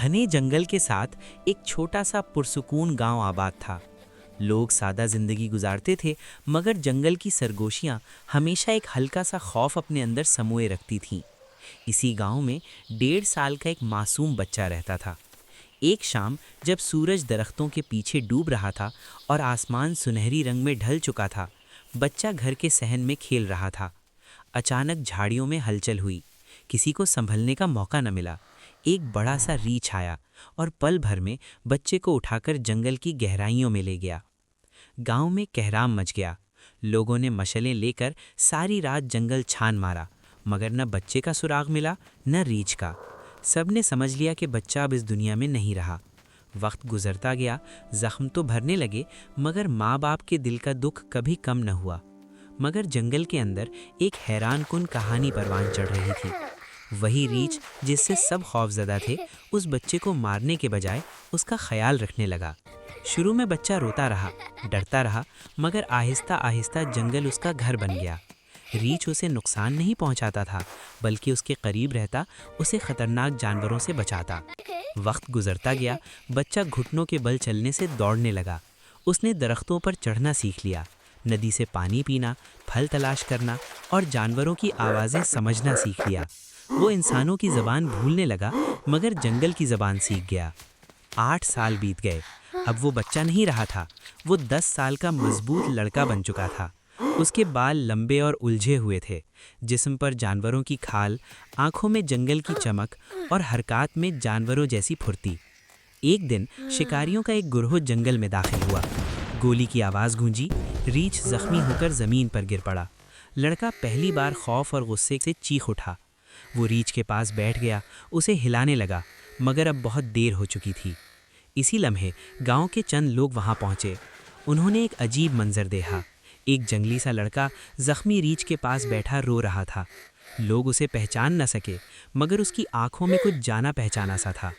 घने जंगल के साथ एक छोटा सा पुरसुकून गांव आबाद था। लोग सादा जिंदगी गुजारते थे, मगर जंगल की सरगोशियां हमेशा एक हल्का सा खौफ अपने अंदर समोए रखती थीं। इसी गांव में 1.5 साल का एक मासूम बच्चा रहता था। एक शाम जब सूरज दरख्तों के पीछे डूब रहा था और आसमान सुनहरी रंग में ढल चुका था, बच्चा घर के सहन में खेल रहा था। अचानक झाड़ियों में हलचल हुई। किसी को संभलने का मौका न मिला। एक बड़ा सा रीछ आया और पल भर में बच्चे को उठाकर जंगल की गहराइयों में ले गया। गांव में कहराम मच गया। लोगों ने मशलें लेकर सारी रात जंगल छान मारा, मगर न बच्चे का सुराग मिला न रीछ का। सबने समझ लिया कि बच्चा अब इस दुनिया में नहीं रहा। वक्त गुजरता गया, जख्म तो भरने लगे, मगर माँ बाप के दिल का दुख कभी कम न हुआ। मगर जंगल के अंदर एक हैरानकुन कहानी परवान चढ़ रही थी। वही रीछ जिससे सब खौफजदा थे, उस बच्चे को मारने के बजाय उसका ख्याल रखने लगा। शुरू में बच्चा रोता रहा, डरता रहा, मगर आहिस्ता आहिस्ता जंगल उसका घर बन गया। रीछ उसे नुकसान नहीं पहुंचाता था, बल्कि उसके करीब रहता उसे खतरनाक जानवरों से बचाता। वक्त गुजरता गया, बच्चा घुटनों के बल चलने से दौड़ने लगा। उसने दरख्तों पर चढ़ना सीख लिया, नदी से पानी पीना, फल तलाश करना और जानवरों की आवाज़ें समझना सीख लिया। वो इंसानों की ज़बान भूलने लगा, मगर जंगल की ज़बान सीख गया। 8 साल बीत गए। अब वो बच्चा नहीं रहा था, वो 10 साल का मजबूत लड़का बन चुका था। उसके बाल लंबे और उलझे हुए थे, जिस्म पर जानवरों की खाल, आंखों में जंगल की चमक और हरकत में जानवरों जैसी फुर्ती। एक दिन शिकारियों का एक गिरोह जंगल में दाखिल हुआ। गोली की आवाज़ गूंजी, रीछ जख्मी होकर ज़मीन पर गिर पड़ा। लड़का पहली बार खौफ और गुस्से से चीख उठा। वो रीछ के पास बैठ गया, उसे हिलाने लगा, मगर अब बहुत देर हो चुकी थी। इसी लम्हे गांव के चंद लोग वहां पहुंचे। उन्होंने एक अजीब मंजर देखा। एक जंगली सा लड़का जख्मी रीछ के पास बैठा रो रहा था। लोग उसे पहचान न सके, मगर उसकी आंखों में कुछ जाना पहचाना सा था।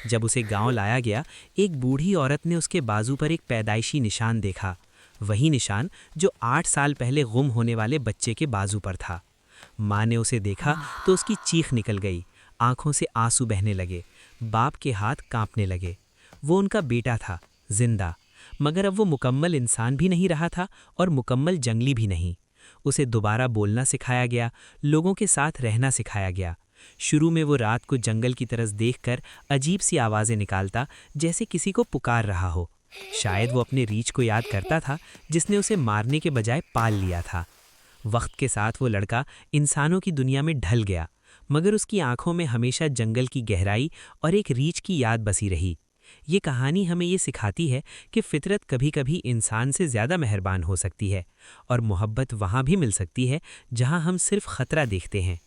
जब उसे गांव लाया गया, एक बूढ़ी औरत ने उसके बाजू पर एक पैदाइशी निशान देखा, वही निशान जो 8 साल पहले गुम होने वाले बच्चे के बाजू पर था। माँ ने उसे देखा तो उसकी चीख निकल गई, आंखों से आंसू बहने लगे, बाप के हाथ कांपने लगे। वो उनका बेटा था, जिंदा, मगर अब वो मुकम्मल इंसान भी नहीं रहा था और मुकम्मल जंगली भी नहीं। उसे दोबारा बोलना सिखाया गया, लोगों के साथ रहना सिखाया गया। शुरू में वो रात को जंगल की तरफ देखकर अजीब सी आवाज़ें निकालता, जैसे किसी को पुकार रहा हो। शायद वो अपने रीछ को याद करता था, जिसने उसे मारने के बजाय पाल लिया था। वक्त के साथ वो लड़का इंसानों की दुनिया में ढल गया, मगर उसकी आंखों में हमेशा जंगल की गहराई और एक रीछ की याद बसी रही। ये कहानी हमें ये सिखाती है कि फितरत कभी-कभी इंसान से ज़्यादा मेहरबान हो सकती है, और मोहब्बत वहाँ भी मिल सकती है जहाँ हम सिर्फ खतरा देखते हैं।